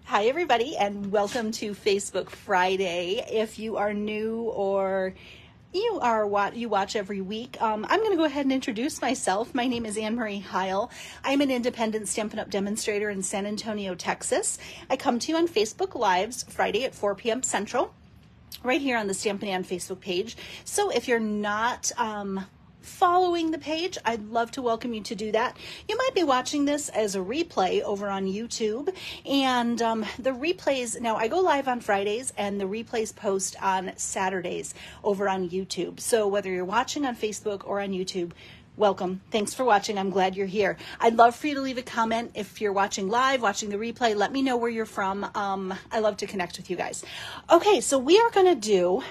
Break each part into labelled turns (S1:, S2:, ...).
S1: Hi everybody, and welcome to Facebook Friday. If you are new or you watch every week, I'm going to go ahead and introduce myself. My name is Anne Marie Heil. I'm an independent Stampin' Up! Demonstrator in San Antonio, Texas. I come to you on Facebook Lives Friday at 4 p.m. Central, right here on the Stampin' Ann Facebook page. So if you're not following the page, I'd love to welcome you to do that. You might be watching this as a replay over on YouTube, and the replays, now I go live on Fridays and the replays post on Saturdays over on YouTube. So whether you're watching on Facebook or on YouTube, welcome. Thanks for watching. I'm glad you're here. I'd love for you to leave a comment if you're watching live, watching the replay. Let me know where you're from. I love to connect with you guys. Okay, so we are going to do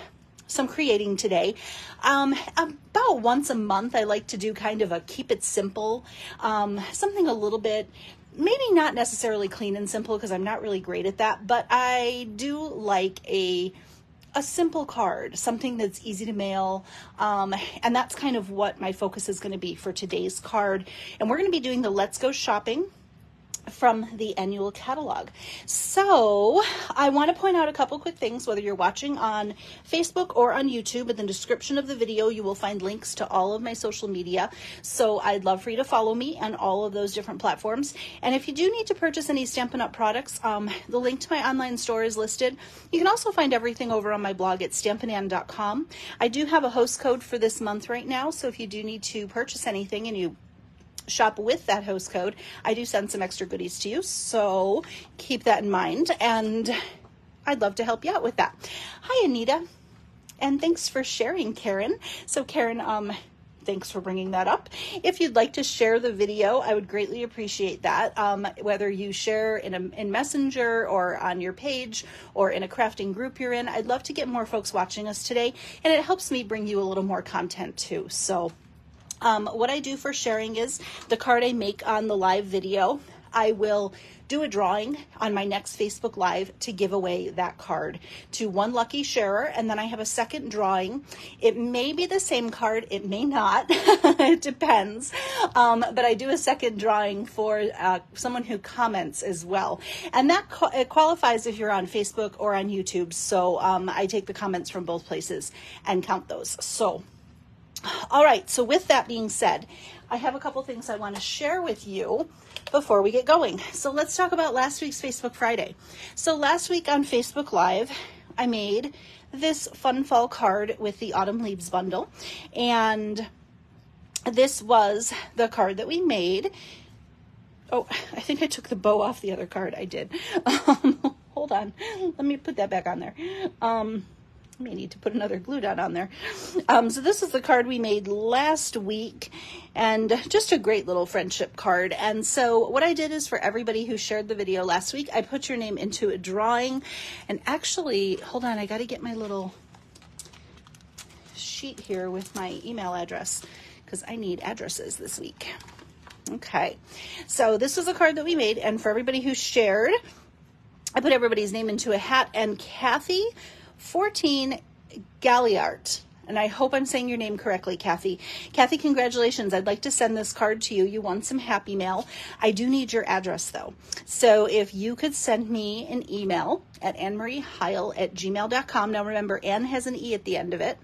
S1: some creating today. About once a month, I like to do kind of a keep it simple, something a little bit, maybe not necessarily clean and simple because I'm not really great at that, but I do like a simple card, something that's easy to mail, and that's kind of what my focus is going to be for today's card. And we're going to be doing the Let's Go Shopping from the annual catalog. So I want to point out a couple quick things. Whether you're watching on Facebook or on YouTube, in the description of the video you will find links to all of my social media, so I'd love for you to follow me on all of those different platforms. And if you do need to purchase any Stampin' Up! Products, the link to my online store is listed. You can also find everything over on my blog at stampinan.com. I do have a host code for this month right now, so if you do need to purchase anything and you shop with that host code, I do send some extra goodies to you, so keep that in mind, and I'd love to help you out with that. Hi Anita, and thanks for sharing, Karen. So Karen, thanks for bringing that up. If you'd like to share the video, I would greatly appreciate that. Whether you share in Messenger or on your page or in a crafting group you're in, I'd love to get more folks watching us today, and it helps me bring you a little more content too. So what I do for sharing is the card I make on the live video, I will do a drawing on my next Facebook Live to give away that card to one lucky sharer, and then I have a second drawing. It may be the same card, it may not, it depends, but I do a second drawing for someone who comments as well, and that it qualifies if you're on Facebook or on YouTube, so I take the comments from both places and count those. So all right, so with that being said, I have a couple things I want to share with you before we get going. So let's talk about last week's Facebook Friday. So last week on Facebook Live, I made this fun fall card with the Autumn Leaves bundle, and this was the card that we made. Oh, I think I took the bow off the other card. I did. Hold on. Let me put that back on there. I may need to put another glue dot on there. So this is the card we made last week, and just a great little friendship card. And so what I did is, for everybody who shared the video last week, I put your name into a drawing. And actually, hold on, I got to get my little sheet here with my email address, because I need addresses this week. Okay, so this was a card that we made, and for everybody who shared, I put everybody's name into a hat, and Kathy 14 Galliart, and I hope I'm saying your name correctly, Kathy. Kathy, congratulations. I'd like to send this card to you. You won some Happy Mail. I do need your address, though. So if you could send me an email at annemarieheil@gmail.com. Now remember, Anne has an E at the end of it.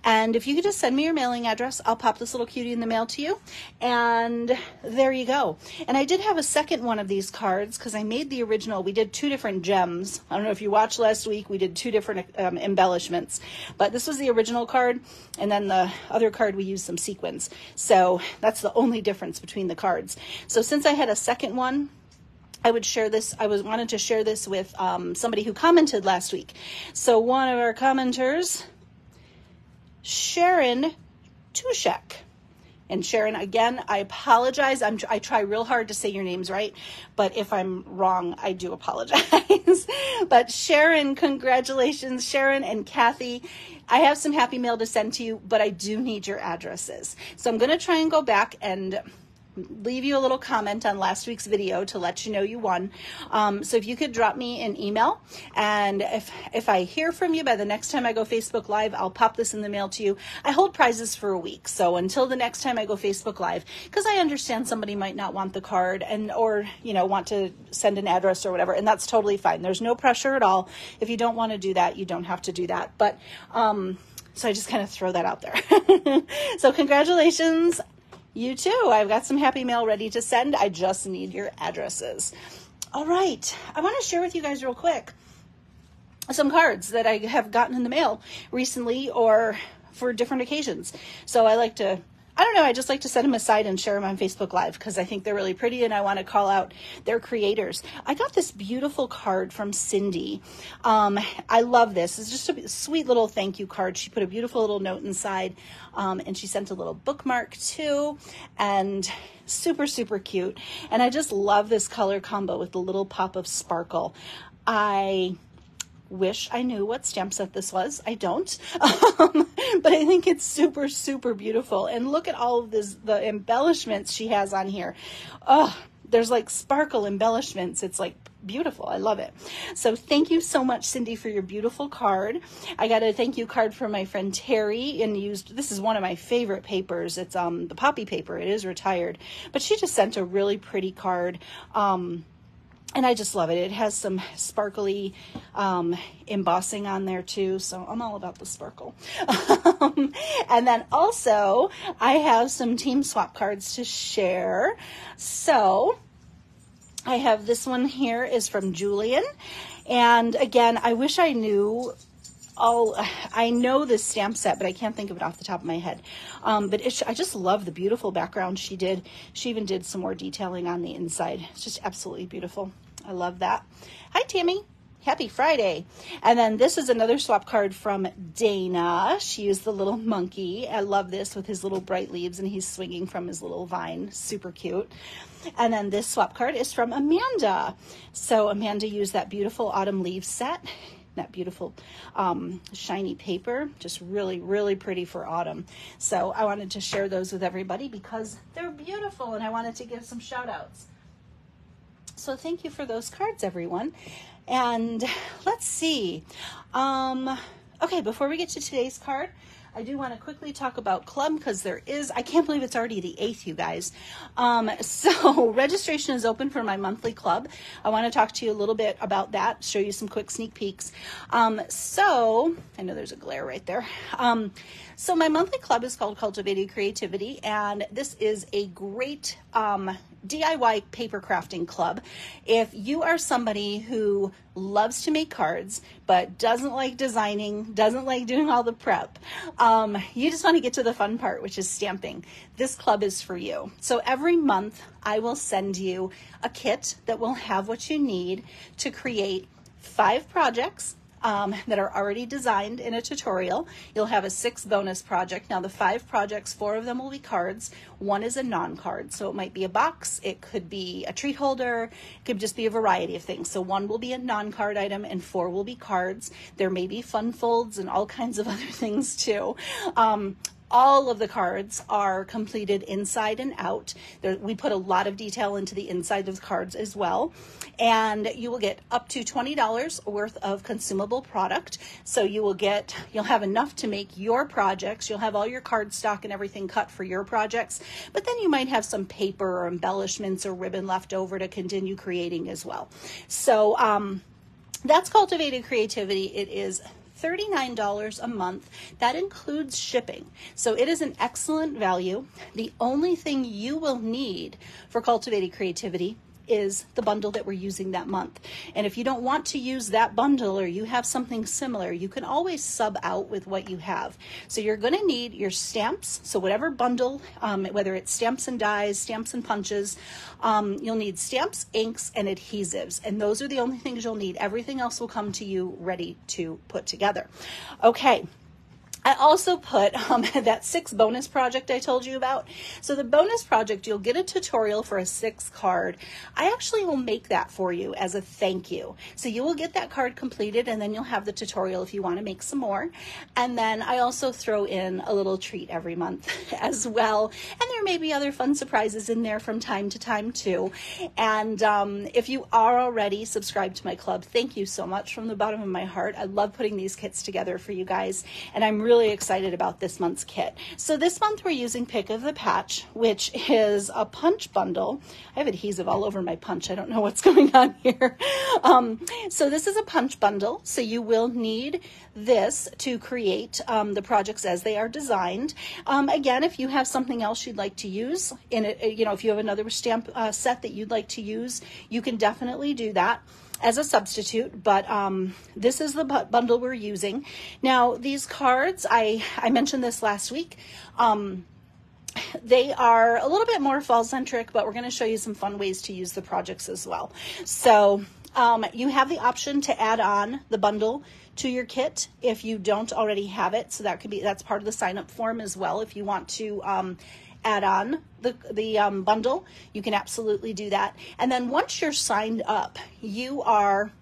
S1: And if you could just send me your mailing address, I'll pop this little cutie in the mail to you. And there you go. And I did have a second one of these cards because I made the original. We did two different gems. I don't know if you watched last week. We did two different embellishments. But this was the original card. And then the other card, we used some sequins. So that's the only difference between the cards. So since I had a second one, I would share this. I wanted to share this with somebody who commented last week. So one of our commenters, Sharon Tushek. And Sharon, again, I apologize. I try real hard to say your names right, but if I'm wrong, I do apologize. But Sharon, congratulations, Sharon and Kathy. I have some Happy Mail to send to you, but I do need your addresses. So I'm going to try and go back and leave you a little comment on last week's video to let you know you won. So if you could drop me an email, and if I hear from you by the next time I go Facebook Live, I'll pop this in the mail to you. I hold prizes for a week, so until the next time I go Facebook Live, because I understand somebody might not want the card or want to send an address or whatever, and that's totally fine. There's no pressure at all. If you don't want to do that, you don't have to do that. But so I just kind of throw that out there. So congratulations, you too. I've got some happy mail ready to send. I just need your addresses. All right. I want to share with you guys real quick some cards that I have gotten in the mail recently or for different occasions. So I just like to set them aside and share them on Facebook Live because I think they're really pretty and I want to call out their creators. I got this beautiful card from Cindy. I love this. It's just a sweet little thank you card. She put a beautiful little note inside, and she sent a little bookmark too, and super, super cute. And I just love this color combo with the little pop of sparkle. I wish I knew what stamp set this was. I don't, but I think it's super, super beautiful. And look at all of the embellishments she has on here. Oh, there's like sparkle embellishments. It's like beautiful. I love it. So thank you so much, Cindy, for your beautiful card. I got a thank you card from my friend Terry, and this is one of my favorite papers. It's the poppy paper. It is retired, but she just sent a really pretty card. And I just love it. It has some sparkly embossing on there too. So I'm all about the sparkle. And then also I have some team swap cards to share. So I have this one here is from Julian. And again, I wish I knew I know this stamp set, but I can't think of it off the top of my head. But I just love the beautiful background she did. She even did some more detailing on the inside. It's just absolutely beautiful. I love that. Hi, Tammy. Happy Friday. And then this is another swap card from Dana. She used the little monkey. I love this with his little bright leaves, and he's swinging from his little vine. Super cute. And then this swap card is from Amanda. So Amanda used that beautiful autumn leaves set. That beautiful shiny paper, just really, really pretty for autumn. So I wanted to share those with everybody because they're beautiful, and I wanted to give some shout outs. So thank you for those cards, everyone. And let's see. Okay, before we get to today's card, I do want to quickly talk about club because I can't believe it's already the 8th, you guys. So registration is open for my monthly club. I want to talk to you a little bit about that, show you some quick sneak peeks. So I know there's a glare right there. So my monthly club is called Cultivated Creativity, and this is a great DIY paper crafting club. If you are somebody who loves to make cards but doesn't like designing, doesn't like doing all the prep, you just want to get to the fun part, which is stamping, this club is for you. So every month I will send you a kit that will have what you need to create 5 projects that are already designed in a tutorial. You'll have a 6th bonus project. Now the 5 projects, 4 of them will be cards. 1 is a non-card. So it might be a box. It could be a treat holder. It could just be a variety of things. So 1 will be a non-card item and 4 will be cards. There may be fun folds and all kinds of other things too. All of the cards are completed inside and out. We put a lot of detail into the inside of the cards as well. And you will get up to $20 worth of consumable product. So you'll have enough to make your projects. You'll have all your card stock and everything cut for your projects. But then you might have some paper or embellishments or ribbon left over to continue creating as well. So that's Cultivated Creativity. It is $39 a month. That includes shipping. So it is an excellent value. The only thing you will need for Cultivated Creativity is the bundle that we're using that month. And if you don't want to use that bundle or you have something similar, you can always sub out with what you have. So you're going to need your stamps. So whatever bundle, whether it's stamps and dies, stamps and punches, you'll need stamps, inks, and adhesives. And those are the only things you'll need. Everything else will come to you ready to put together. Okay. I also put that 6 bonus project I told you about. So the bonus project, you'll get a tutorial for a 6 card. I actually will make that for you as a thank you. So you will get that card completed, and then you'll have the tutorial if you want to make some more. And then I also throw in a little treat every month as well. And there may be other fun surprises in there from time to time too. And if you are already subscribed to my club, thank you so much from the bottom of my heart. I love putting these kits together for you guys, and I'm really excited about this month's kit. So this month we're using Pick of the Patch, which is a punch bundle. I have adhesive all over my punch. I don't know what's going on here. So this is a punch bundle. So you will need this to create the projects as they are designed. Again, if you have something else you'd like to use in it, if you have another stamp set that you'd like to use, you can definitely do that as a substitute, but this is the bundle we're using. Now, these cards, I mentioned this last week, they are a little bit more fall-centric, but we're going to show you some fun ways to use the projects as well. So you have the option to add on the bundle to your kit if you don't already have it. So that's part of the sign-up form as well. If you want to add on the bundle, you can absolutely do that. And then once you're signed up, you're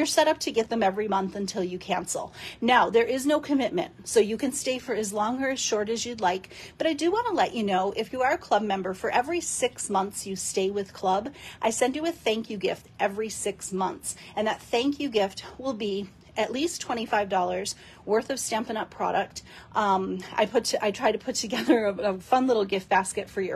S1: set up to get them every month until you cancel. Now, there is no commitment, so you can stay for as long or as short as you'd like. But I do want to let you know, if you are a club member, for every 6 months you stay with club, I send you a thank you gift every 6 months. And that thank you gift will be at least $25 worth of Stampin' Up! Product. I try to put together a fun little gift bag for you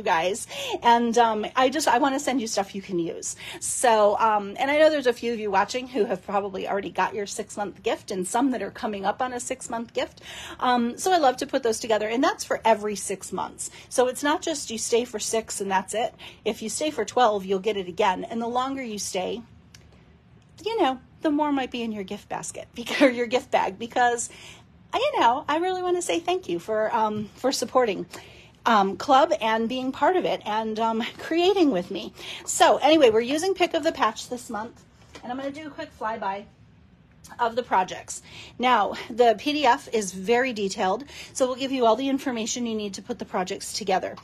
S1: guys. And I want to send you stuff you can use. So, and I know there's a few of you watching who have probably already got your 6-month gift, and some that are coming up on a 6-month gift. So I love to put those together, and that's for every 6 months. So it's not just you stay for 6 and that's it. If you stay for 12, you'll get it again. And the longer you stay, the more might be in your gift basket or your gift bag, because, I really want to say thank you for supporting club and being part of it and creating with me. So anyway, we're using Pick of the Patch this month, and I'm going to do a quick flyby of the projects. Now, the PDF is very detailed, so we'll give you all the information you need to put the projects together.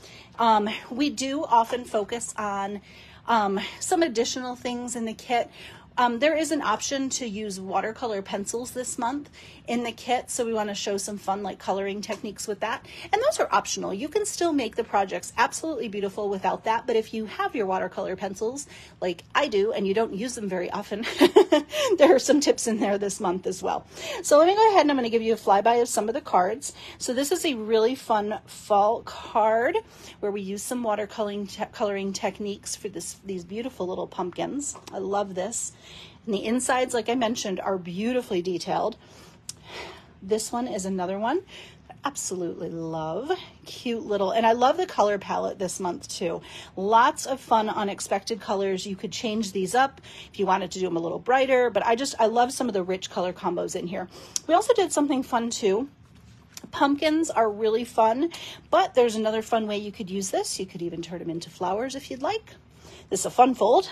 S1: We do often focus on some additional things in the kit. There is an option to use watercolor pencils this month in the kit, so we want to show some fun coloring techniques with that. And those are optional. You can still make the projects absolutely beautiful without that, but if you have your watercolor pencils, like I do, and you don't use them very often, there are some tips in there this month as well. So let me go ahead and I'm going to give you a flyby of some of the cards. So this is a really fun fall card where we use some coloring techniques for these beautiful little pumpkins. I love this. And the insides, like I mentioned, are beautifully detailed. This one is another one I absolutely love. Cute little, and I love the color palette this month too. Lots of fun, unexpected colors. You could change these up if you wanted to do them a little brighter, but I love some of the rich color combos in here. We also did something fun too. Pumpkins are really fun, but there's another fun way you could use this. You could even turn them into flowers if you'd like. This is a fun fold.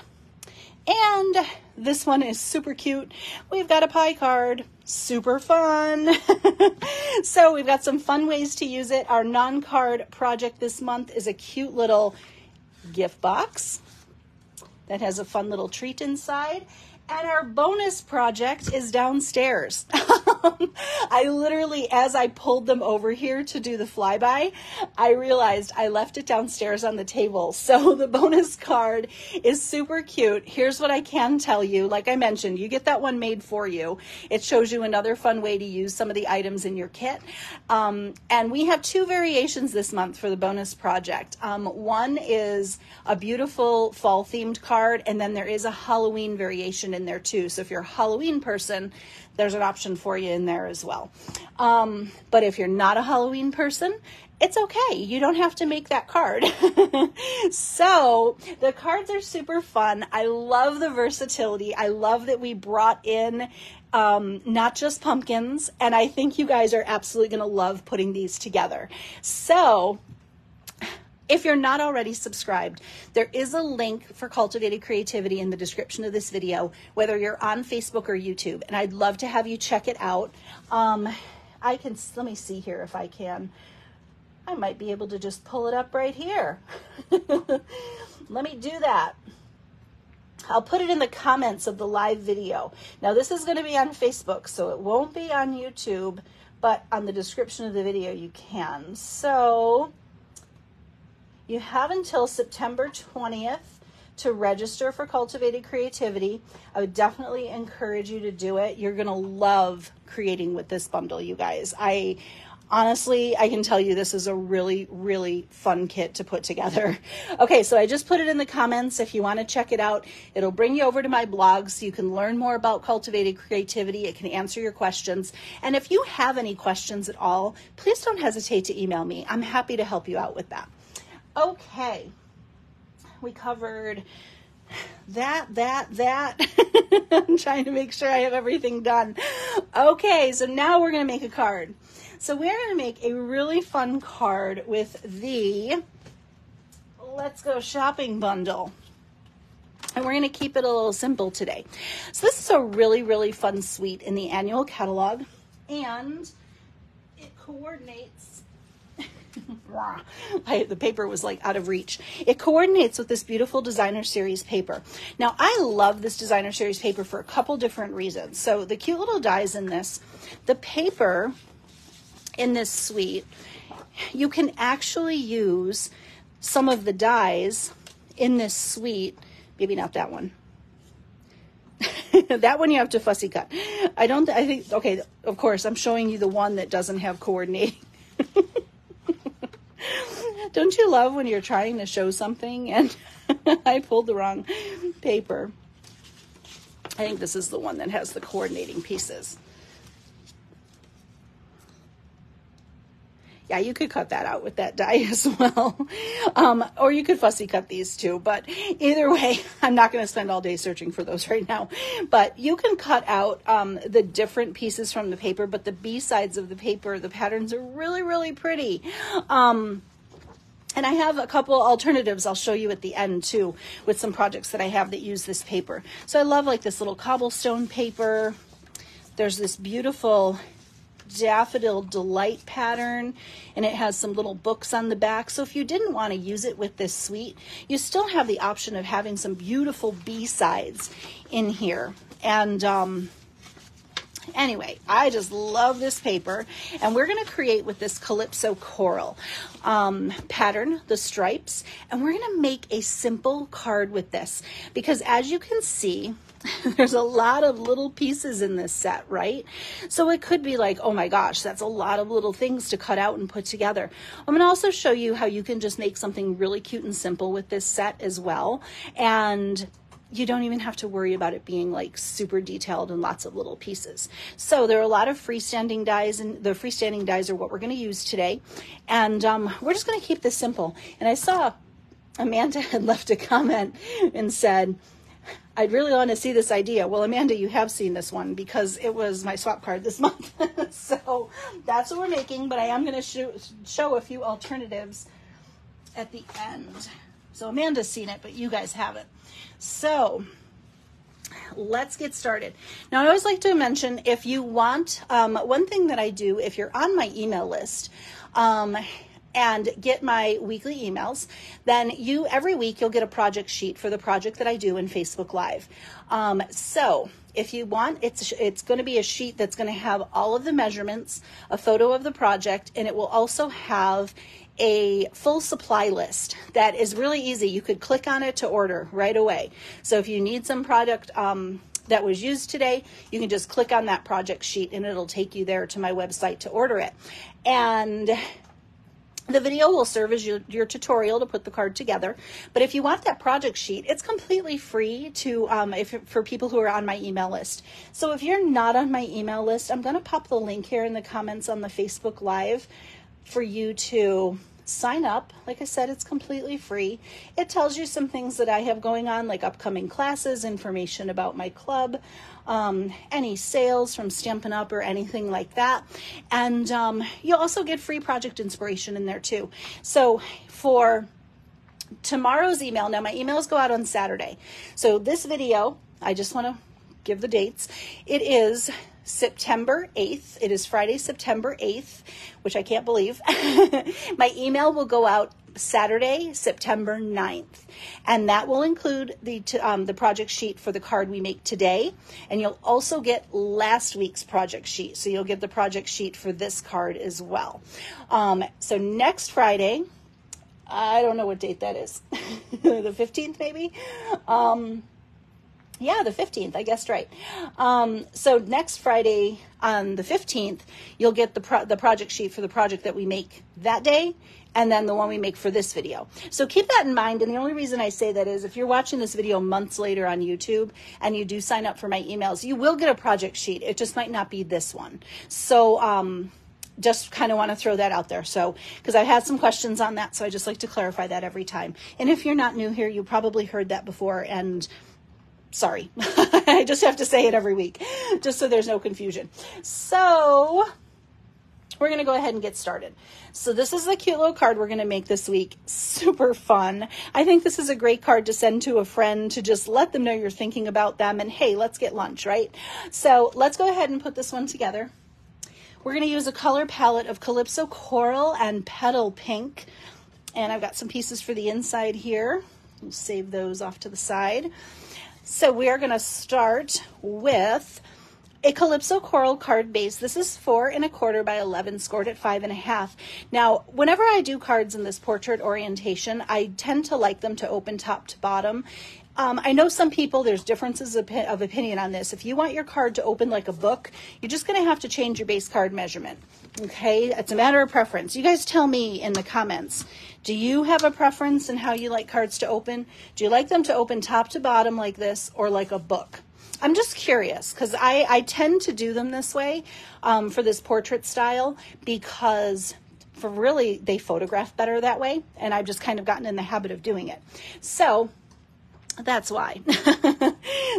S1: And this one is super cute. We've got a pie card, super fun. So we've got some fun ways to use it. Our non-card project this month is a cute little gift box that has a fun little treat inside. And our bonus project is downstairs. I literally, as I pulled them over here to do the flyby, I realized I left it downstairs on the table. So the bonus card is super cute. Here's what I can tell you. Like I mentioned, you get that one made for you. It shows you another fun way to use some of the items in your kit. And we have 2 variations this month for the bonus project. One is a beautiful fall themed card, and then there is a Halloween variation in there too. So if you're a Halloween person, there's an option for you in there as well. But if you're not a Halloween person, it's okay. You don't have to make that card. So the cards are super fun. I love the versatility. I love that we brought in not just pumpkins, and I think you guys are absolutely going to love putting these together. So If you're not already subscribed, there is a link for Cultivated Creativity in the description of this video, whether you're on Facebook or YouTube, and I'd love to have you check it out. Let me see here if I can. I might be able to just pull it up right here. Let me do that. I'll put it in the comments of the live video. Now this is going to be on Facebook, so it won't be on YouTube, but on the description of the video you can. So you have until September 20th to register for Cultivated Creativity. I would definitely encourage you to do it. You're going to love creating with this bundle, you guys. Honestly, I can tell you this is a really, really fun kit to put together. Okay, so I just put it in the comments. If you want to check it out, it'll bring you over to my blog so you can learn more about Cultivated Creativity. It can answer your questions. And if you have any questions at all, please don't hesitate to email me. I'm happy to help you out with that. Okay, we covered that. I'm trying to make sure I have everything done. Okay, so now we're going to make a card. So we're going to make a really fun card with the Let's Go Shopping bundle. And we're going to keep it a little simple today. So this is a really, really fun suite in the annual catalog. And it coordinates. The paper was like out of reach. It coordinates with this beautiful designer series paper. Now I love this designer series paper for a couple different reasons. So the cute little dies in this, the paper in this suite, you can actually use some of the dies in this suite. Maybe not that one. That one you have to fussy cut. I think, okay, of course, I'm showing you the one that doesn't have coordinating. Don't you love when you're trying to show something and I pulled the wrong paper? I think this is the one that has the coordinating pieces. Yeah, you could cut that out with that die as well. Or you could fussy cut these too. But either way, I'm not going to spend all day searching for those right now. But you can cut out the different pieces from the paper. But the B sides of the paper, the patterns are really, really pretty. And I have a couple alternatives I'll show you at the end too with some projects that I have that use this paper. So I love like this little cobblestone paper. There's this beautiful Daffodil Delight pattern, and it has some little books on the back. So if you didn't want to use it with this suite, you still have the option of having some beautiful B-sides in here. And anyway, I just love this paper, and we're going to create with this Calypso Coral pattern, the stripes, and we're going to make a simple card with this because as you can see, there's a lot of little pieces in this set, right? So it could be like, oh my gosh, that's a lot of little things to cut out and put together. I'm going to also show you how you can just make something really cute and simple with this set as well. And you don't even have to worry about it being like super detailed and lots of little pieces. So there are a lot of freestanding dies, and the freestanding dies are what we're going to use today. And we're just going to keep this simple. And I saw Amanda had left a comment and said, I'd really want to see this idea. Well, Amanda, you have seen this one because it was my swap card this month. So that's what we're making, but I am going to show a few alternatives at the end. So Amanda's seen it, but you guys haven't. So let's get started. Now, I always like to mention, if you want, one thing that I do, if you're on my email list, and get my weekly emails, then every week you'll get a project sheet for the project that I do in Facebook Live. So if you want, it's going to be a sheet that's going to have all of the measurements, a photo of the project, and it will also have a full supply list that is really easy. You could click on it to order right away. So if you need some product that was used today, you can just click on that project sheet and it'll take you there to my website to order it. And the video will serve as your tutorial to put the card together. But if you want that project sheet, it's completely free to for people who are on my email list. So if you're not on my email list, I'm going to pop the link here in the comments on the Facebook Live for you to sign up. Like I said, it's completely free. It tells you some things that I have going on, like upcoming classes, information about my club, any sales from Stampin' Up or anything like that. And you'll also get free project inspiration in there too. So for tomorrow's email, now my emails go out on Saturday. So this video, I just want to give the dates. It is September 8th. It is Friday, September 8th, which I can't believe. My email will go out Saturday, September 9th, and that will include the project sheet for the card we make today, and you'll also get last week's project sheet. So you'll get the project sheet for this card as well. So next Friday, I don't know what date that is, the 15th maybe? Yeah, the 15th, I guessed right. So next Friday on the 15th, you'll get the project sheet for the project that we make that day, and then the one we make for this video. So keep that in mind, and the only reason I say that is if you're watching this video months later on YouTube and you do sign up for my emails, you will get a project sheet. It just might not be this one. So just kind of want to throw that out there. So, because I've had some questions on that, so I just like to clarify that every time. And if you're not new here, you probably heard that before, and sorry, I just have to say it every week, just so there's no confusion. So we're going to go ahead and get started. So this is the cute little card we're going to make this week. Super fun. I think this is a great card to send to a friend to just let them know you're thinking about them and, hey, let's get lunch, right? So let's go ahead and put this one together. We're going to use a color palette of Calypso Coral and Petal Pink. And I've got some pieces for the inside here. We'll save those off to the side. So we are going to start with a Calypso Coral card base. This is 4 1/4 by 11, scored at 5 1/2. Now, whenever I do cards in this portrait orientation, I tend to like them to open top to bottom. I know some people, there's differences of opinion on this. If you want your card to open like a book, you're just going to have to change your base card measurement. Okay, it's a matter of preference. You guys tell me in the comments. Do you have a preference in how you like cards to open? Do you like them to open top to bottom like this or like a book? I'm just curious because I tend to do them this way for this portrait style because they photograph better that way, and I've just kind of gotten in the habit of doing it. So that's why.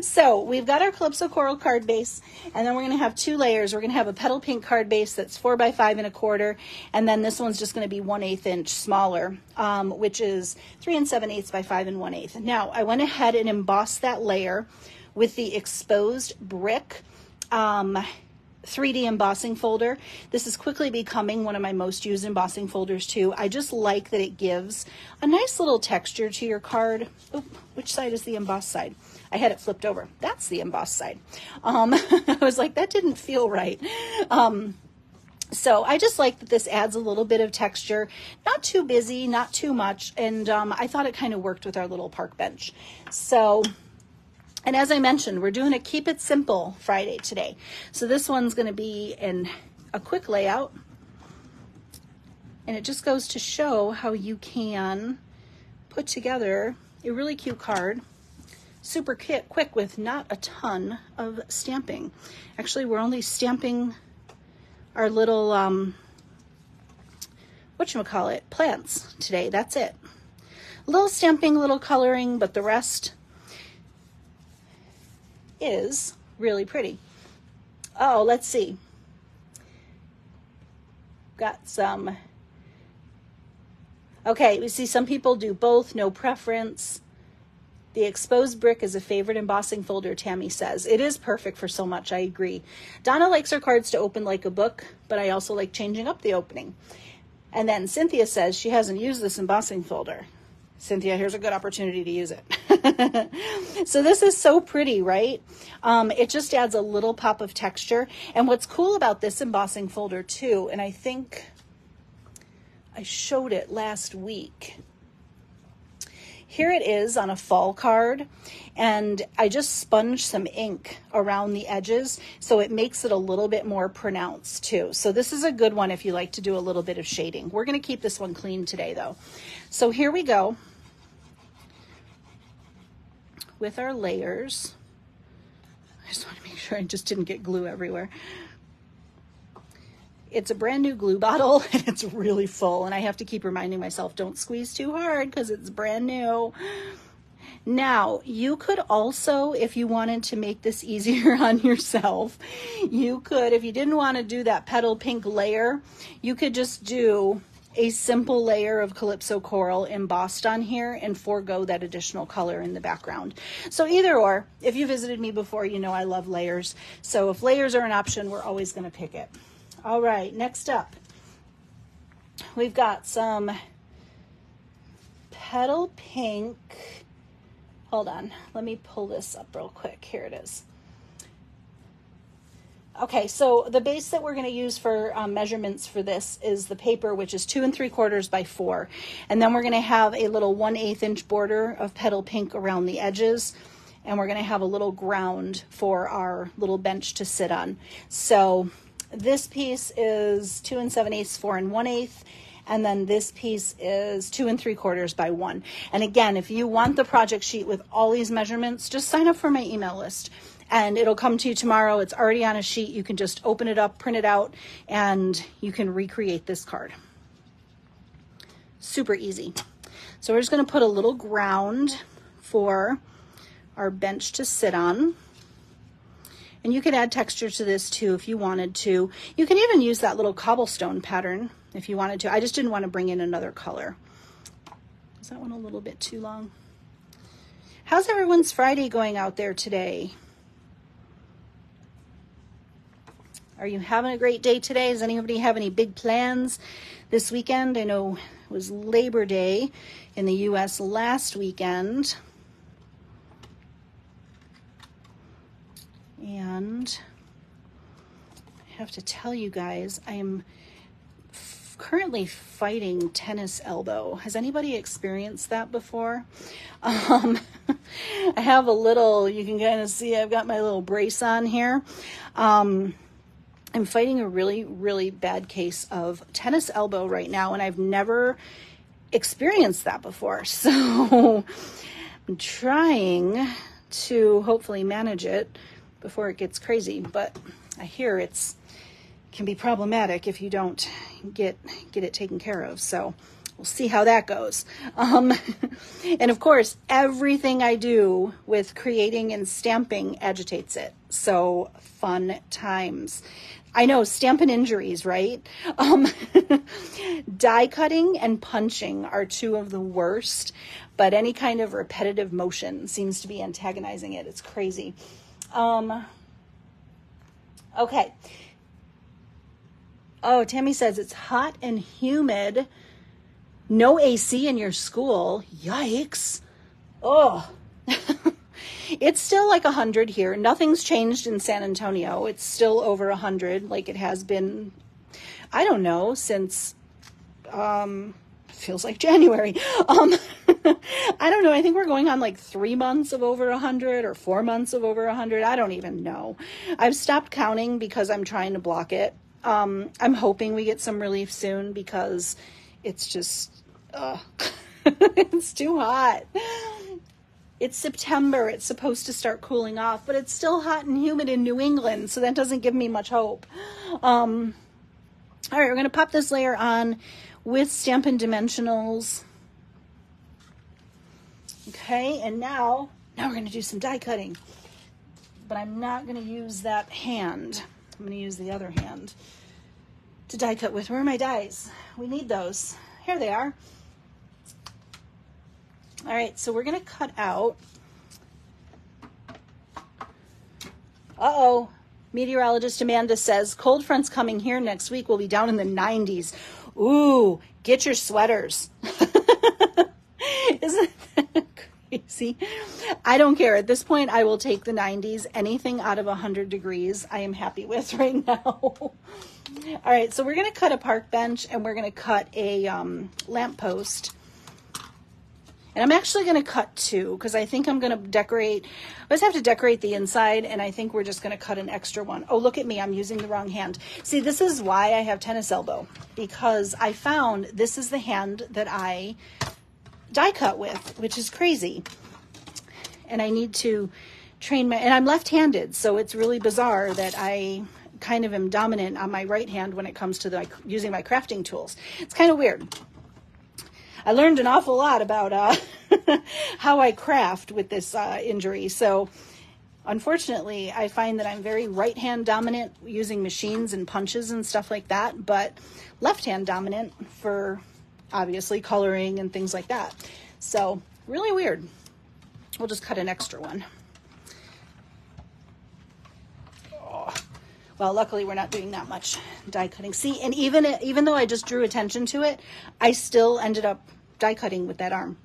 S1: So we've got our Calypso Coral card base, and then we're going to have 2 layers. We're going to have a Petal Pink card base that's 4 by 5 1/4, and then this one's just going to be 1/8 inch smaller, which is 3 7/8 by 5 1/8. Now I went ahead and embossed that layer with the exposed brick 3D embossing folder. This is quickly becoming one of my most used embossing folders too. I just like that it gives a nice little texture to your card. Oop, which side is the embossed side? I had it flipped over. That's the embossed side. I was like, that didn't feel right. So I just like that this adds a little bit of texture, not too busy, not too much. And I thought it kind of worked with our little park bench. So, and as I mentioned, we're doing a Keep It Simple Friday today. So this one's going to be in a quick layout. And it just goes to show how you can put together a really cute card. Super quick with not a ton of stamping. Actually, we're only stamping our little, whatchamacallit, plants today. That's it. A little stamping, little coloring, but the rest is really pretty. Oh, let's see. Got some. Okay, we see some people do both, no preference. The exposed brick is a favorite embossing folder, Tammy says. It is perfect for so much, I agree. Donna likes her cards to open like a book, but I also like changing up the opening. And then Cynthia says she hasn't used this embossing folder. Cynthia, here's a good opportunity to use it. So this is so pretty, right? It just adds a little pop of texture. And what's cool about this embossing folder too, and I think I showed it last week. Here it is on a fall card, and I just sponged some ink around the edges, so it makes it a little bit more pronounced too. So this is a good one if you like to do a little bit of shading. We're going to keep this one clean today though. So here we go with our layers. I just want to make sure I just didn't get glue everywhere. It's a brand new glue bottle and it's really full, and I have to keep reminding myself, don't squeeze too hard because it's brand new. Now, you could also, if you wanted to make this easier on yourself, you could, if you didn't want to do that petal pink layer, you could just do a simple layer of Calypso Coral embossed on here and forego that additional color in the background. So either or, if you visited me before, you know I love layers. So if layers are an option, we're always going to pick it. All right, next up, we've got some Petal Pink. Hold on, let me pull this up real quick. Here it is. Okay, so the base that we're going to use for measurements for this is the paper, which is 2 3/4 by 4. And then we're going to have a little 1/8 inch border of Petal Pink around the edges. And we're going to have a little ground for our little bench to sit on. So this piece is 2 7/8, 4 1/8. And then this piece is 2 3/4 by 1. And again, if you want the project sheet with all these measurements, just sign up for my email list. And it'll come to you tomorrow. It's already on a sheet. You can just open it up, print it out, and you can recreate this card. Super easy. So we're just going to put a little ground for our bench to sit on. And you could add texture to this too if you wanted to. You can even use that little cobblestone pattern if you wanted to. I just didn't want to bring in another color. Is that one a little bit too long? How's everyone's Friday going out there today? Are you having a great day today? Does anybody have any big plans this weekend? I know it was Labor Day in the U.S. last weekend. And I have to tell you guys, I am currently fighting tennis elbow. Has anybody experienced that before? I have a little, you can kind of see I've got my little brace on here. I'm fighting a really, really bad case of tennis elbow right now, and I've never experienced that before. So I'm trying to hopefully manage it before it gets crazy, but I hear it can be problematic if you don't get it taken care of. So we'll see how that goes. And of course, everything I do with creating and stamping agitates it. So fun times. I know, Stampin' Injuries, right? Die cutting and punching are two of the worst, but any kind of repetitive motion seems to be antagonizing it. It's crazy. Okay. Oh, Tammy says it's hot and humid. No AC in your school. Yikes. Oh. It's still like 100 here. Nothing's changed in San Antonio. It's still over 100 like it has been, I don't know, since, feels like January. I don't know. I think we're going on like 3 months of over 100 or 4 months of over 100. I don't even know. I've stopped counting because I'm trying to block it. I'm hoping we get some relief soon because it's just, it's too hot. It's September. It's supposed to start cooling off, but it's still hot and humid in New England, so that doesn't give me much hope. All right, we're going to pop this layer on with Stampin' Dimensionals. Okay, and now we're going to do some die cutting, but I'm not going to use that hand. I'm going to use the other hand to die cut with. Where are my dies? We need those. Here they are. All right, so we're going to cut out. Uh-oh. Meteorologist Amanda says, cold front's coming here next week. We'll be down in the 90s. Ooh, get your sweaters. Isn't that crazy? I don't care. At this point, I will take the 90s. Anything out of 100 degrees, I am happy with right now. All right, so we're going to cut a park bench, and we're going to cut a lamppost. And I'm actually going to cut two because I think I'm going to decorate. I just have to decorate the inside, and I think we're just going to cut an extra one. Oh, look at me. I'm using the wrong hand. See, this is why I have tennis elbow, because I found this is the hand that I die cut with, which is crazy. And I need to train my, and I'm left-handed, so it's really bizarre that I kind of am dominant on my right hand when it comes to using my crafting tools. It's kind of weird. I learned an awful lot about how I craft with this injury. So Unfortunately, I find that I'm very right-hand dominant using machines and punches and stuff like that, but left-hand dominant for obviously coloring and things like that. So really weird. We'll just cut an extra one. Oh. Well, luckily we're not doing that much die cutting. See, and even though I just drew attention to it, I still ended up die cutting with that arm.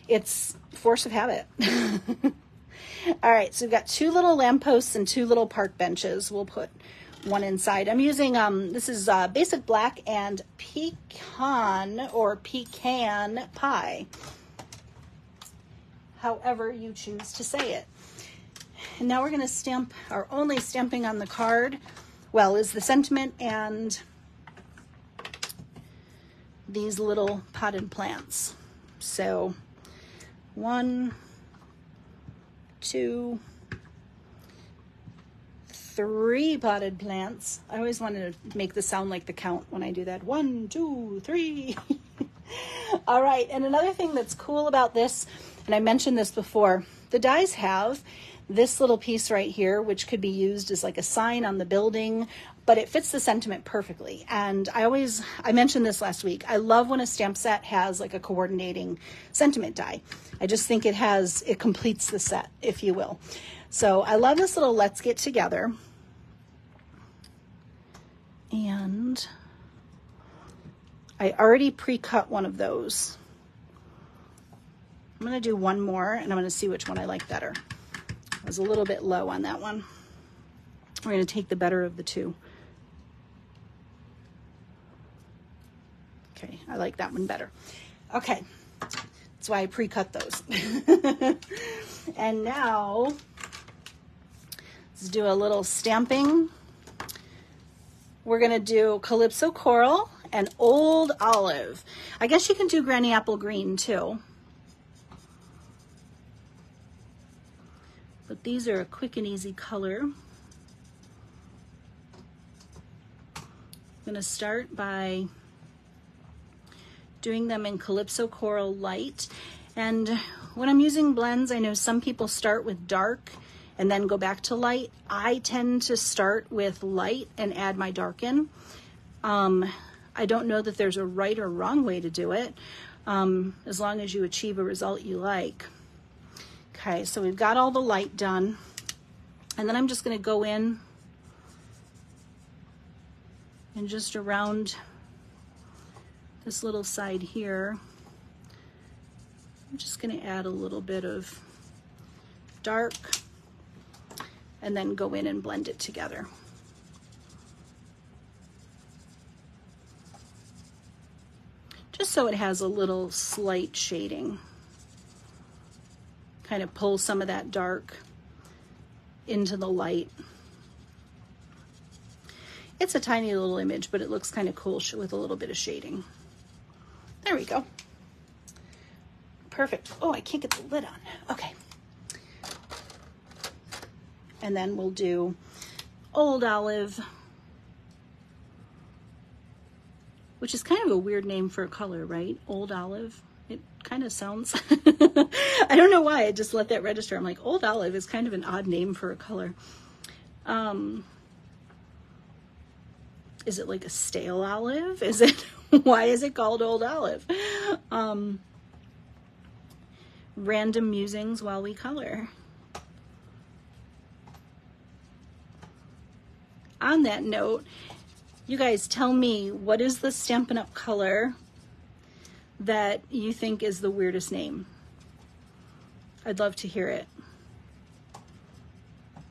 S1: It's force of habit. All right, so we've got 2 little lampposts and 2 little park benches. We'll put one inside. I'm using, this is Basic Black and Pecan or Pecan Pie, however you choose to say it. And now we're going to stamp. Our only stamping on the card, well, is the sentiment and these little potted plants. So 1, 2, 3 potted plants. I always wanted to make the sound like the count when I do that. 1, 2, 3. All right, and another thing that's cool about this, and I mentioned this before, the dies have this little piece right here, which could be used as like a sign on the building, but it fits the sentiment perfectly. And I mentioned this last week. I love when a stamp set has like a coordinating sentiment die. I just think it completes the set, if you will. So I love this little Let's Get Together. And I already pre-cut one of those. I'm going to do one more, and I'm going to see which one I like better. I was a little bit low on that one. We're going to take the better of the 2. Okay, I like that one better. Okay, that's why I pre-cut those. And now, let's do a little stamping. We're going to do Calypso Coral and Old Olive. I guess you can do Granny Apple Green too. But these are a quick and easy color. I'm going to start by doing them in Calypso Coral Light. And when I'm using blends, I know some people start with dark and then go back to light. I tend to start with light and add my dark in. I don't know that there's a right or wrong way to do it, as long as you achieve a result you like. Okay, so we've got all the light done, and then I'm just going to go in and just around this little side here, I'm just going to add a little bit of dark and then go in and blend it together. Just so it has a little slight shading. Kind of pull some of that dark into the light. It's a tiny little image, but it looks kind of cool with a little bit of shading. There we go. Perfect. Oh, I can't get the lid on. Okay. And then we'll do Old Olive, which is kind of a weird name for a color, right? Old Olive. It kind of sounds, I don't know why, I just let that register. I'm like, Old Olive is kind of an odd name for a color. Is it like a stale olive? Is it, why is it called Old Olive? Random musings while we color. On that note, you guys tell me, what is the Stampin' Up! Color that you think is the weirdest name? I'd love to hear it.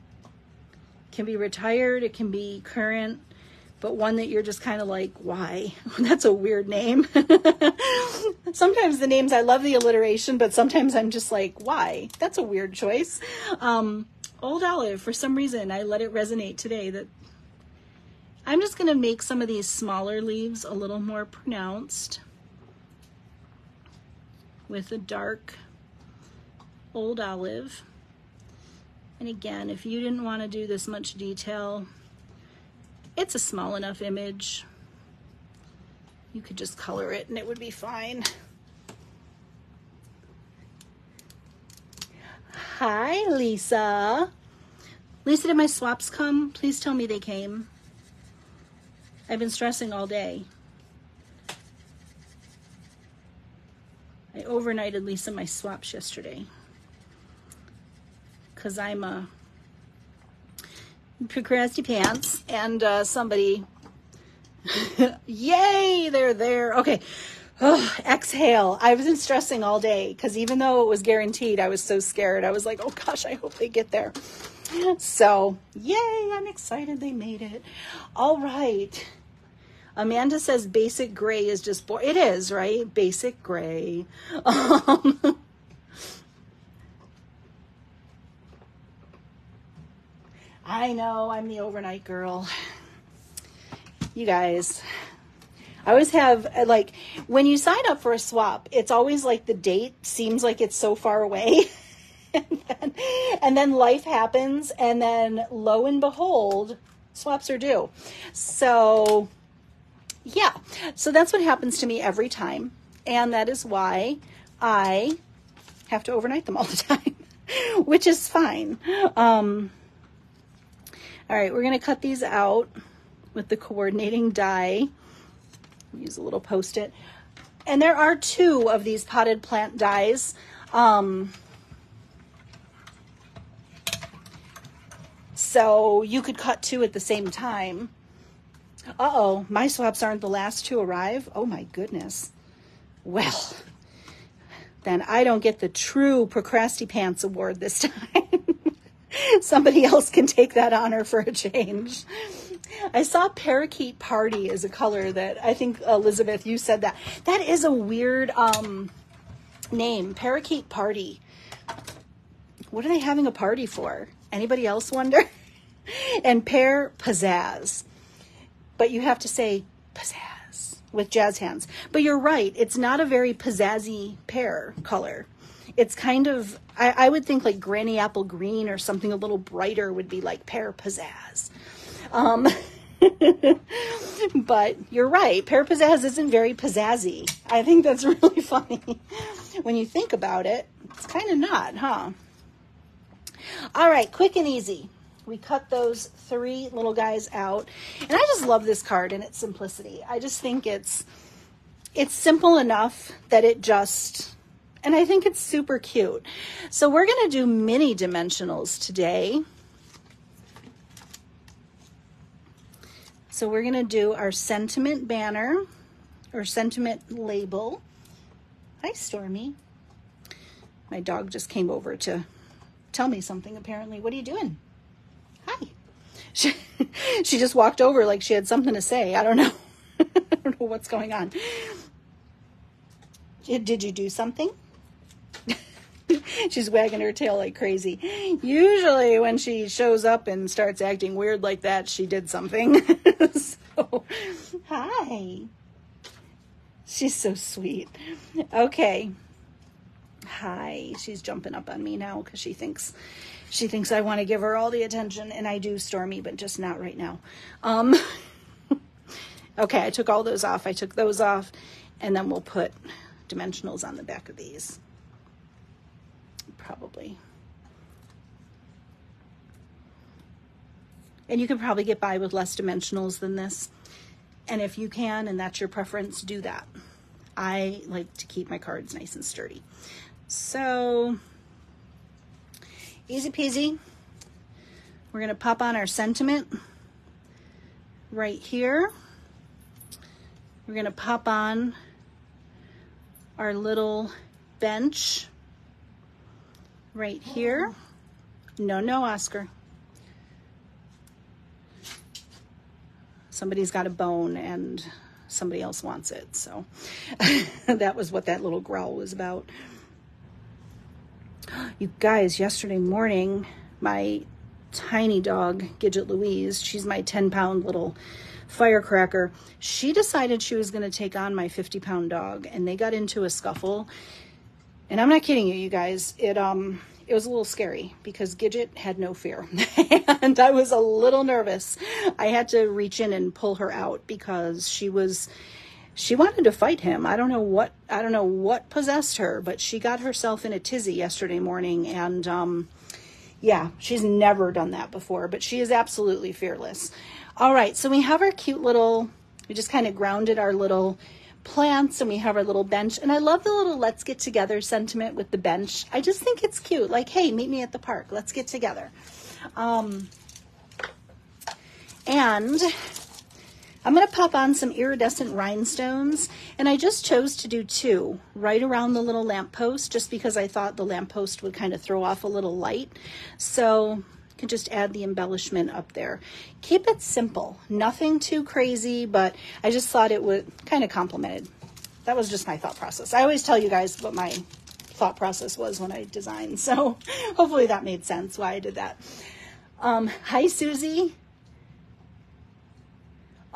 S1: It can be retired, it can be current, but one that you're just kind of like, why? That's a weird name. Sometimes the names, I love the alliteration, but sometimes I'm just like, why? That's a weird choice. Old Olive, for some reason, I let it resonate today that I'm just going to make some of these smaller leaves a little more pronounced with a dark Old Olive. And again, if you didn't want to do this much detail, it's a small enough image. You could just color it and it would be fine. Hi, Lisa. Lisa, did my swaps come? Please tell me they came. I've been stressing all day. I overnighted Lisa my swaps yesterday because I'm a procrasty pants, and somebody, yay, they're there. Okay. Oh, exhale. I wasn't stressing all day because even though it was guaranteed, I was so scared. I was like, oh gosh, I hope they get there. So, yay, I'm excited they made it. All right. Amanda says basic gray is just boring. It is, right? Basic gray. I know, I'm the overnight girl. You guys, I always have, like, when you sign up for a swap, it's always like the date seems like it's so far away. and then life happens, and then lo and behold, swaps are due. So, yeah. So that's what happens to me every time. And that is why I have to overnight them all the time, which is fine. All right, we're going to cut these out with the coordinating die. Use a little Post-it. And there are 2 of these potted plant dies. So you could cut 2 at the same time. Uh-oh, my swaps aren't the last to arrive. Oh my goodness. Well, then I don't get the true Procrasti Pants award this time. Somebody else can take that honor for a change. I saw Parakeet Party as a color that I think, Elizabeth, you said that. That is a weird name, Parakeet Party. What are they having a party for? Anybody else wonder? And Pear Pizzazz. But you have to say pizzazz with jazz hands. But you're right. It's not a very pizzazzy pear color. It's kind of, I would think like Granny Apple Green or something a little brighter would be like Pear Pizzazz. But you're right. Pear Pizzazz isn't very pizzazzy. I think that's really funny. When you think about it, it's kind of not, huh? All right, quick and easy. We cut those 3 little guys out. And I just love this card and its simplicity. I just think it's simple enough that it just, and I think it's super cute. So we're going to do mini dimensionals today. So we're going to do our sentiment banner or sentiment label. Hi, Stormy. My dog just came over to tell me something, apparently. What are you doing? Hi. She just walked over like she had something to say. I don't know. I don't know what's going on. Did you do something? She's wagging her tail like crazy. Usually when she shows up and starts acting weird like that, she did something. So, hi. She's so sweet. Okay. Hi. She's jumping up on me now because she thinks I want to give her all the attention, and I do, Stormy, but just not right now. Okay, I took all those off. I took those off, and then we'll put dimensionals on the back of these. Probably. And you can probably get by with less dimensionals than this. And if you can, and that's your preference, do that. I like to keep my cards nice and sturdy. So, easy peasy. We're going to pop on our sentiment right here. We're going to pop on our little bench right here. No, Oscar. Somebody's got a bone and somebody else wants it. So that was what that little growl was about. You guys, yesterday morning, my tiny dog, Gidget Louise, she's my 10-pound little firecracker, she decided she was going to take on my 50-pound dog, and they got into a scuffle. And I'm not kidding you, you guys. It was a little scary because Gidget had no fear. And I was a little nervous. I had to reach in and pull her out because she wanted to fight him. I don't know what possessed her, but she got herself in a tizzy yesterday morning. And Yeah, she's never done that before, but she is absolutely fearless. All right, so we have our cute little, we just kind of grounded our little plants, and we have our little bench. And I love the little let's get together sentiment with the bench. I just think it's cute. Like, hey, meet me at the park. Let's get together. And I'm going to pop on some iridescent rhinestones, and I just chose to do 2 right around the little lamppost just because I thought the lamppost would kind of throw off a little light. So you can just add the embellishment up there. Keep it simple, nothing too crazy, but I just thought it would kind of complemented. That was just my thought process. I always tell you guys what my thought process was when I designed, so hopefully that made sense why I did that. Hi, Susie.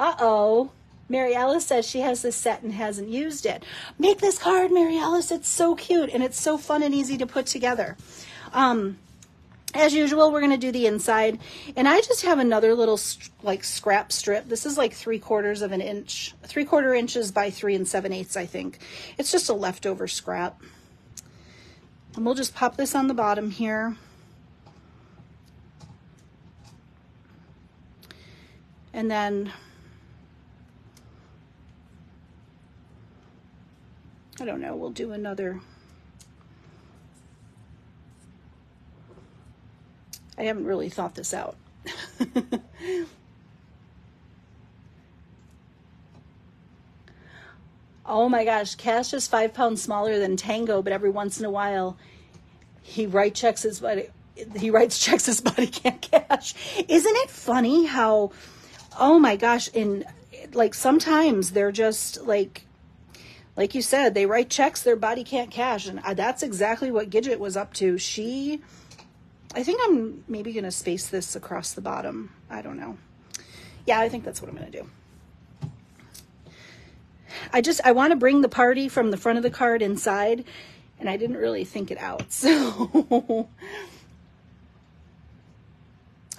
S1: Uh-oh, Mary Alice says she has this set and hasn't used it. Make this card, Mary Alice. It's so cute, and it's so fun and easy to put together. As usual, we're going to do the inside, and I just have another little like scrap strip. This is like 3/4 of an inch, 3/4 inches by 3 7/8, I think. It's just a leftover scrap. And we'll just pop this on the bottom here. And then I don't know, we'll do another. I haven't really thought this out. Oh my gosh, Cash is 5 pounds smaller than Tango, but every once in a while he writes checks his body can't cash. Isn't it funny how, oh my gosh, in like sometimes they're just like you said, they write checks their body can't cash. And that's exactly what Gidget was up to. I think I'm maybe going to space this across the bottom. I don't know. Yeah, I think that's what I'm going to do. I want to bring the party from the front of the card inside, and I didn't really think it out. So, oh,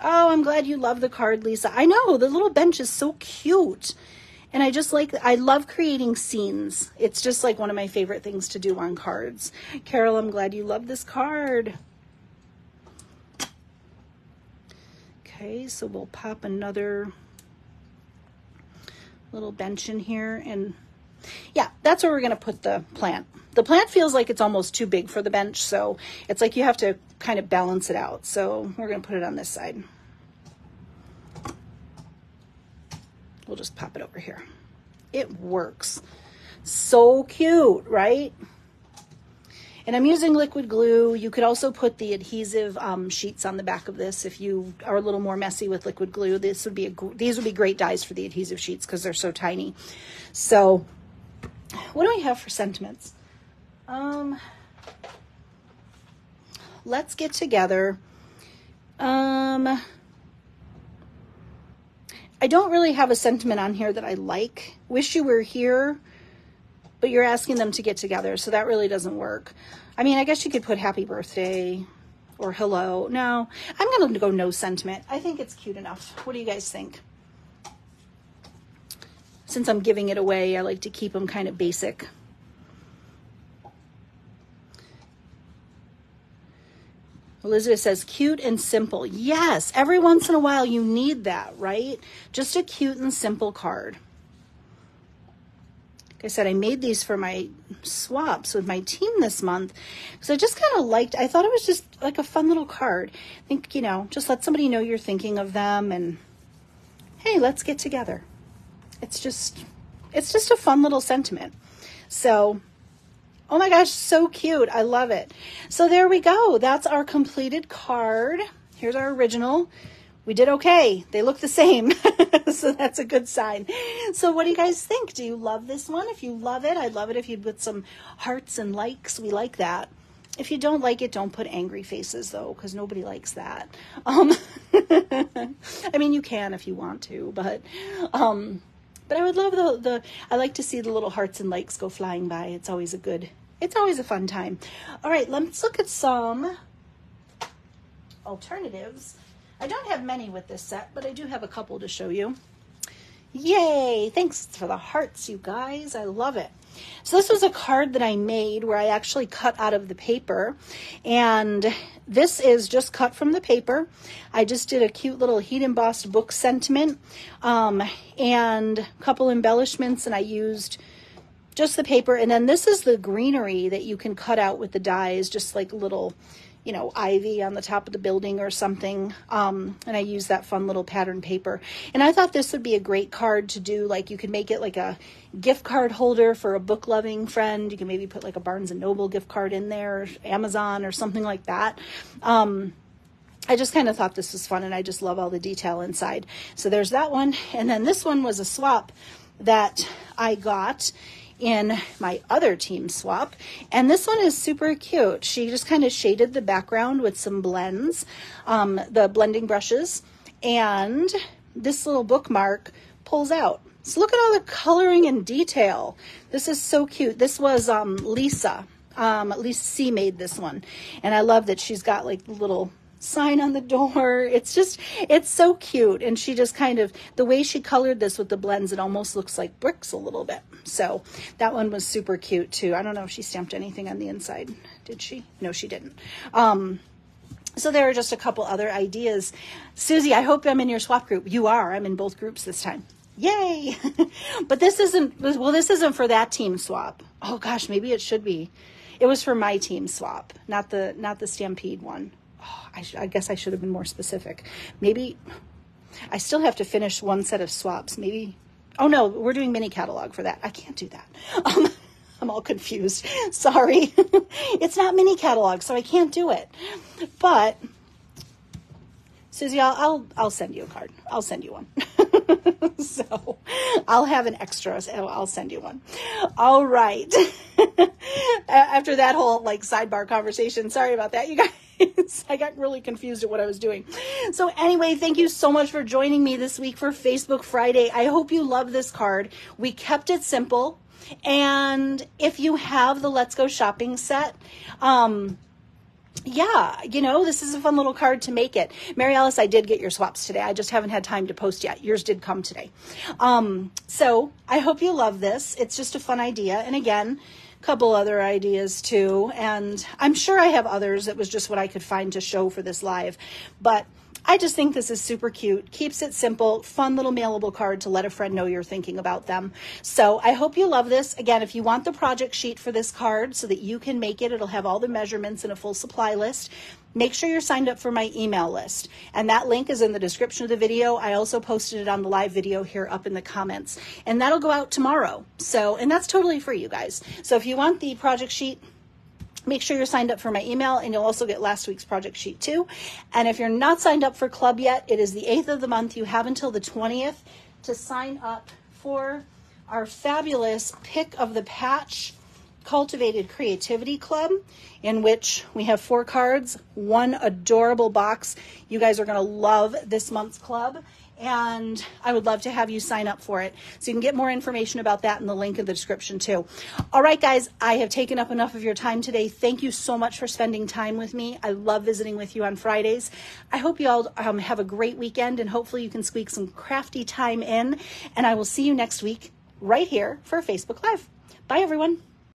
S1: I'm glad you love the card, Lisa. I know, the little bench is so cute. And I love creating scenes. It's just like one of my favorite things to do on cards. Carol, I'm glad you love this card. Okay, so we'll pop another little bench in here. And yeah, that's where we're going to put the plant. The plant feels like it's almost too big for the bench, so it's like you have to kind of balance it out. So we're going to put it on this side. We'll just pop it over here. It works. So cute, right? And I'm using liquid glue. You could also put the adhesive sheets on the back of this if you are a little more messy with liquid glue. These would be great dies for the adhesive sheets because they're so tiny. So what do we have for sentiments? Let's get together. I don't really have a sentiment on here that I like. Wish you were here, but you're asking them to get together, so that really doesn't work. I mean, I guess you could put happy birthday or hello. No, I'm going to go no sentiment. I think it's cute enough. What do you guys think? Since I'm giving it away, I like to keep them kind of basic. Elizabeth says, cute and simple. Yes, every once in a while you need that, right? Just a cute and simple card. Like I said, I made these for my swaps with my team this month because I just kind of I thought it was just like a fun little card. I think, just let somebody know you're thinking of them and, hey, let's get together. It's just a fun little sentiment. So, oh my gosh, so cute. I love it. So there we go. That's our completed card. Here's our original. We did okay. They look the same. So that's a good sign. So what do you guys think? Do you love this one? If you love it, I'd love it if you'd put some hearts and likes. We like that. If you don't like it, don't put angry faces though, because nobody likes that. I mean, you can if you want to, but I would love I like to see the little hearts and likes go flying by. It's always a fun time. All right, let's look at some alternatives. I don't have many with this set, but I do have a couple to show you. Yay! Thanks for the hearts, you guys. I love it. So this was a card that I made where I actually cut out of the paper, and this is just cut from the paper. I just did a cute little heat embossed book sentiment and a couple embellishments, and I used just the paper. And then this is the greenery that you can cut out with the dies, just like little, you know, ivy on the top of the building or something. And I use that fun little pattern paper. And I thought this would be a great card to do. Like, you could make it like a gift card holder for a book loving friend. You can maybe put like a Barnes and Noble gift card in there, or Amazon or something like that. I just kind of thought this was fun, and I just love all the detail inside. So there's that one. And then this one was a swap that I got in my other team swap, and this one is super cute. She just kind of shaded the background with some blends, the blending brushes, and this little bookmark pulls out. So look at all the coloring and detail. This is so cute. This was Lisa. Lisa C made this one, and I love that she's got like little sign on the door. It's so cute. And she just kind of, the way she colored this with the blends, it almost looks like bricks a little bit. So that one was super cute too. I don't know if she stamped anything on the inside. Did she? No, she didn't. So there are just a couple other ideas. Susie, I hope I'm in your swap group. You are. I'm in both groups this time. Yay. But this isn't for that team swap. Oh gosh, maybe it should be. It was for my team swap, not the Stampede one. Oh, I guess I should have been more specific. Maybe I still have to finish one set of swaps. Maybe, oh no, we're doing mini catalog for that. I can't do that. I'm all confused. Sorry. It's not mini catalog, so I can't do it. But Susie, I'll send you a card. I'll send you one. So I'll have an extra. So I'll send you one. All right. After that whole like sidebar conversation, sorry about that, you guys. I got really confused at what I was doing. So anyway, thank you so much for joining me this week for Facebook Friday. I hope you love this card. We kept it simple. And if you have the Let's Go Shopping set, yeah, you know, this is a fun little card to make it. Mary Alice, I did get your swaps today. I just haven't had time to post yet. Yours did come today. So I hope you love this. It's just a fun idea. And again, a couple other ideas too. And I'm sure I have others. It was just what I could find to show for this live. But I just think this is super cute. Keeps it simple, fun little mailable card to let a friend know you're thinking about them. So I hope you love this. Again, if you want the project sheet for this card so that you can make it, it'll have all the measurements and a full supply list. Make sure you're signed up for my email list. And that link is in the description of the video. I also posted it on the live video here up in the comments. And that'll go out tomorrow. So, and that's totally free, you guys. So if you want the project sheet, make sure you're signed up for my email, and you'll also get last week's project sheet too. And if you're not signed up for club yet, it is the 8th of the month. You have until the 20th to sign up for our fabulous Pick of the Patch Cultivated Creativity Club, in which we have 4 cards, 1 adorable box. You guys are going to love this month's club. And I would love to have you sign up for it. So you can get more information about that in the link in the description too. All right, guys, I have taken up enough of your time today. Thank you so much for spending time with me. I love visiting with you on Fridays. I hope you all have a great weekend, and hopefully you can squeak some crafty time in. And I will see you next week right here for Facebook Live. Bye, everyone.